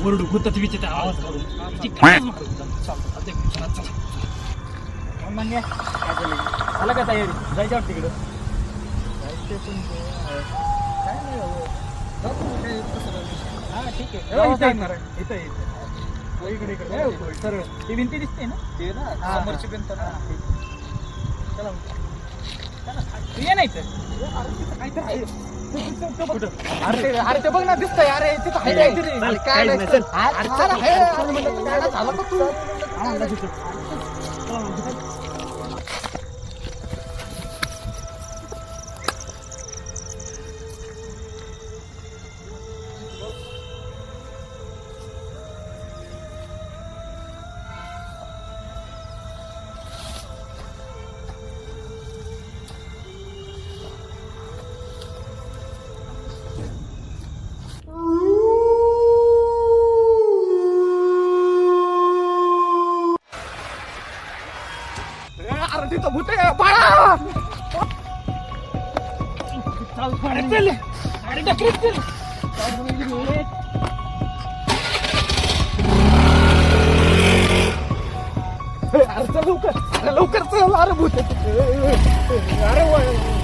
बरडू भूतच विचित्र आवाज करून मान्य आला का तयारी जायचं वाटतं तिकडं जायचं पण काय नाही हा ठीक आहे इथं इकडे सरळ ती भिंती दिसते ना ते ना समोरची भिंत ना चला ये नाही तर अरे ते बघ ना दिसतंय अरे तिथं आहे काय झालं का तू तिथं भूत आहे पाळा चल अरे डकरीत चल अरे चल लवकर चल अरे भूत अरे